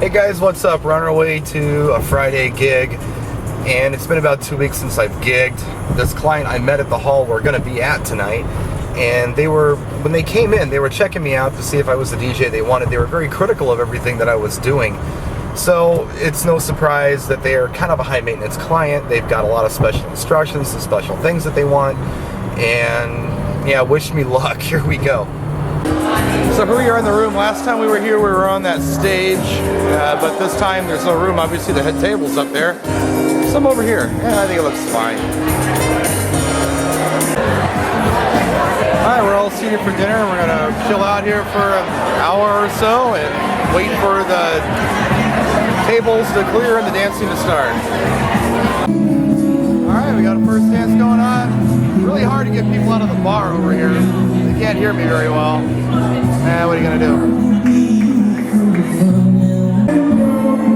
Hey guys, what's up? We're on our way to a Friday gig, and it's been about 2 weeks since I've gigged. This client I met at the hall we're going to be at tonight, and when they came in, they were checking me out to see if I was the DJ they wanted. They were very critical of everything that I was doing. So it's no surprise that they are kind of a high maintenance client. They've got a lot of special instructions and special things that they want, and yeah, wish me luck. Here we go. So here we are in the room. Last time we were here, we were on that stage, but this time there's no room. Obviously the head table's up there. Some over here. Yeah, I think it looks fine. Alright, we're all seated for dinner. We're going to chill out here for an hour or so and wait for the tables to clear and the dancing to start. Alright, we got a first dance going on. Really hard to get people out of the bar over here. They can't hear me very well. What are you gonna do?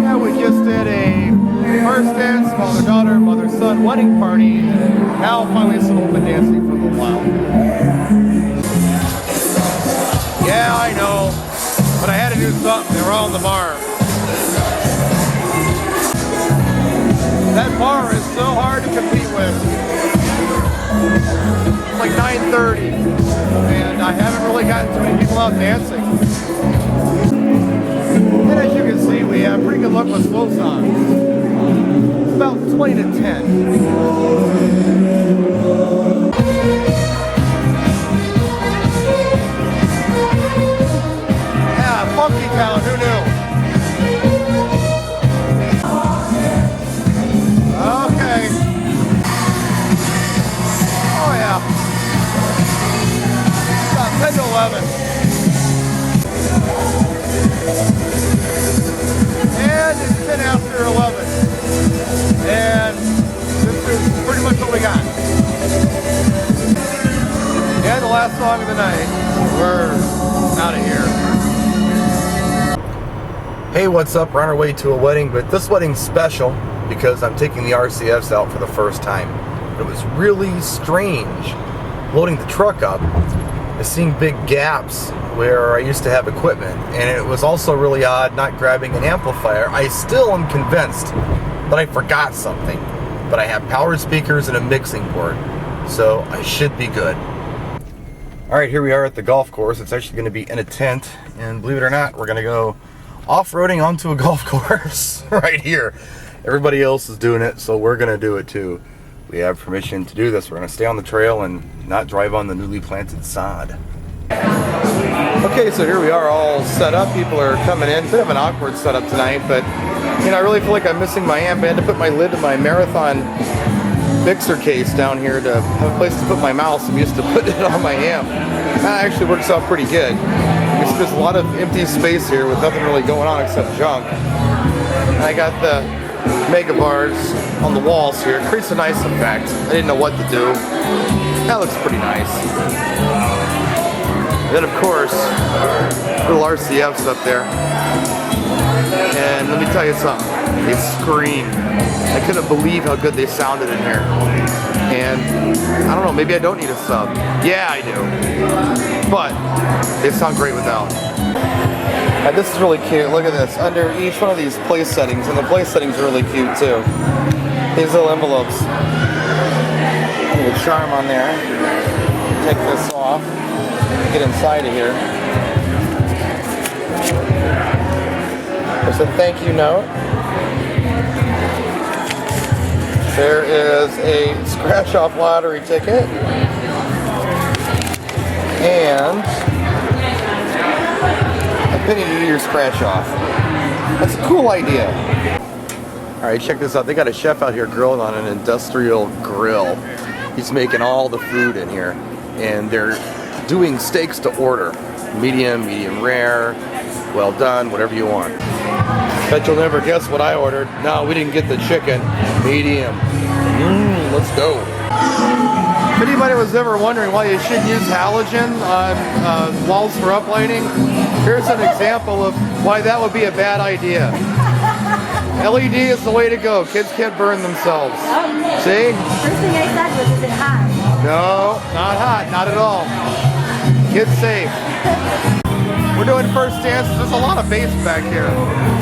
Yeah, we just did a first dance, father-daughter, mother-son wedding party. Now finally some open dancing for a little while. Yeah, I know, but I had to do something. They were all in the bar. That bar is so hard to compete with. It's like 9:30, and I haven't really gotten too many people out dancing. And as you can see, we have pretty good luck with slow songs. It's about 20 to 10. Yeah, funky town, who knew? Okay. Oh yeah. About 10 to 11. And it's 10 after 11. And this is pretty much what we got. And the last song of the night. We're out of here. Hey, what's up? We're on our way to a wedding, but this wedding's special because I'm taking the RCFs out for the first time. It was really strange loading the truck up and seeing big gaps where I used to have equipment, and it was also really odd not grabbing an amplifier. I still am convinced that I forgot something, but I have power speakers and a mixing board, so I should be good. Alright, here we are at the golf course. It's actually going to be in a tent, and believe it or not, we're going to go off-roading onto a golf course right here. Everybody else is doing it, so we're going to do it too. We have permission to do this. We're going to stay on the trail and not drive on the newly planted sod. Okay, so here we are all set up. People are coming in. Bit of an awkward setup tonight, but you know, I really feel like I'm missing my amp. I had to put my lid to my Marathon mixer case down here to have a place to put my mouse. I'm used to putting it on my amp. That actually works out pretty good. There's a lot of empty space here with nothing really going on except junk. And I got the mega bars on the walls here. It creates a nice effect. I didn't know what to do. That looks pretty nice. And then of course, little RCFs up there. And let me tell you something. They scream. I couldn't believe how good they sounded in here. And I don't know, maybe I don't need a sub. Yeah, I do. But they sound great without. And this is really cute. Look at this. Under each one of these place settings, and the place settings are really cute too. These little envelopes. A little charm on there. Take this off. Get inside of here. There's a thank you note. There is a scratch-off lottery ticket. And a penny to do your scratch-off. That's a cool idea. Alright, check this out. They got a chef out here grilling on an industrial grill. He's making all the food in here. And they're doing steaks to order. Medium, medium rare, well done, whatever you want. Bet you'll never guess what I ordered. No, we didn't get the chicken. Medium. Let's go. If anybody was ever wondering why you shouldn't use halogen on walls for uplighting, here's an example of why that would be a bad idea. LED is the way to go. Kids can't burn themselves. See? First thing I said was, is it hot? No, not hot. Not at all. Kids safe. We're doing first dances. There's a lot of bass back here.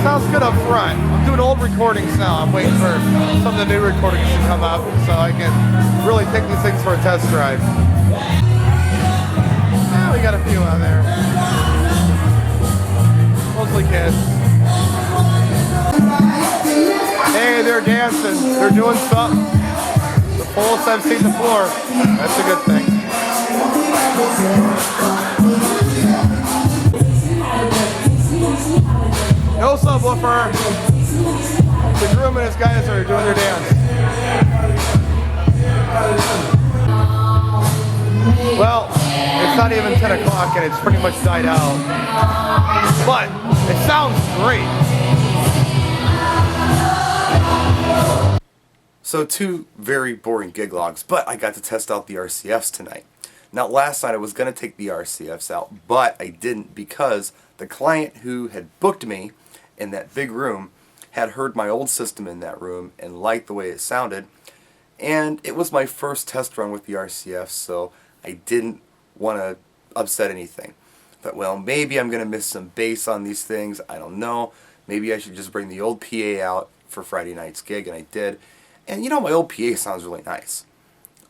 Sounds good up front. I'm doing old recordings now. I'm waiting for some of the new recordings to come up so I can really take these things for a test drive. Yeah, we got a few out there. Mostly kids. Hey, they're dancing. They're doing something. The fullest I've seen the floor. That's a good thing. No subwoofer. The groom and his guys are doing their dance. Well, it's not even 10 o'clock and it's pretty much died out. But it sounds great. So 2 very boring gig logs, but I got to test out the RCFs tonight. Now last night I was going to take the RCFs out, but I didn't because the client who had booked me in that big room had heard my old system in that room and liked the way it sounded. And it was my first test run with the RCFs, so I didn't want to upset anything. But well, maybe I'm going to miss some bass on these things, I don't know. Maybe I should just bring the old PA out for Friday night's gig, and I did. And you know, my old PA sounds really nice.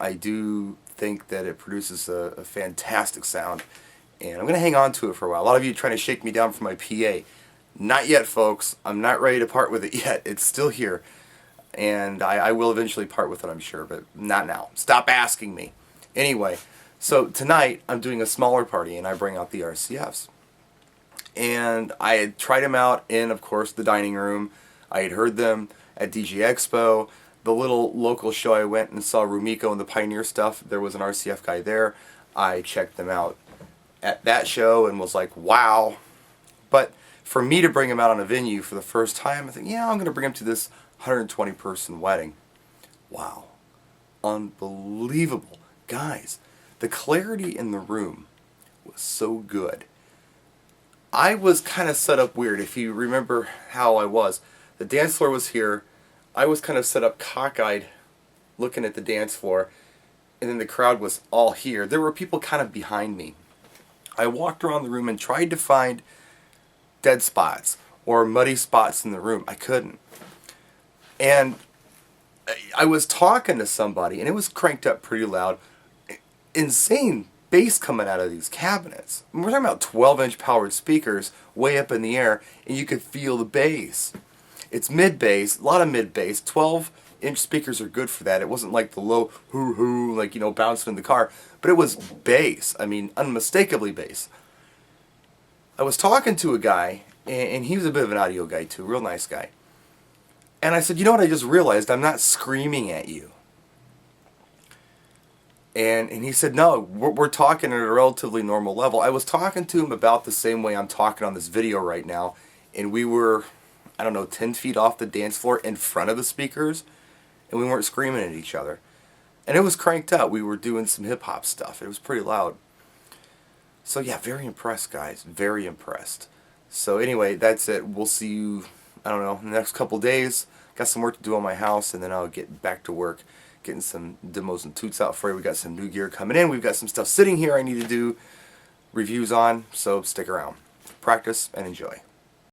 I do think that it produces a fantastic sound, and I'm going to hang on to it for a while. A lot of you are trying to shake me down for my PA. Not yet, folks. I'm not ready to part with it yet. It's still here, and I will eventually part with it, I'm sure, but not now. Stop asking me. Anyway, so tonight I'm doing a smaller party, and I bring out the RCFs. And I had tried them out in, of course, the dining room. I had heard them at DJ Expo. The little local show I went and saw Rumiko and the Pioneer stuff, there was an RCF guy there. I checked them out at that show and was like, wow. But for me to bring them out on a venue for the first time, I think, yeah, I'm going to bring them to this 120 person wedding. Wow. Unbelievable. Guys, the clarity in the room was so good. I was kind of set up weird, if you remember how I was. The dance floor was here. I was kind of set up cockeyed looking at the dance floor, and then the crowd was all here. There were people kind of behind me. I walked around the room and tried to find dead spots or muddy spots in the room. I couldn't. And I was talking to somebody, and it was cranked up pretty loud. Insane bass coming out of these cabinets. We're talking about 12-inch powered speakers way up in the air, and you could feel the bass. It's mid-bass, a lot of mid-bass. 12-inch speakers are good for that. It wasn't like the low hoo-hoo, like, you know, bouncing in the car. But it was bass. I mean, unmistakably bass. I was talking to a guy, and he was a bit of an audio guy too, real nice guy. And I said, you know what I just realized? I'm not screaming at you. And he said, no, we're talking at a relatively normal level. I was talking to him about the same way I'm talking on this video right now. And we were, I don't know, 10 feet off the dance floor in front of the speakers, and we weren't screaming at each other. And it was cranked up. We were doing some hip-hop stuff. It was pretty loud. So yeah, very impressed, guys. Very impressed. So anyway, that's it. We'll see you, I don't know, in the next couple days. Got some work to do on my house, and then I'll get back to work, getting some demos and toots out for you. We got some new gear coming in. We've got some stuff sitting here I need to do reviews on, so stick around. Practice and enjoy.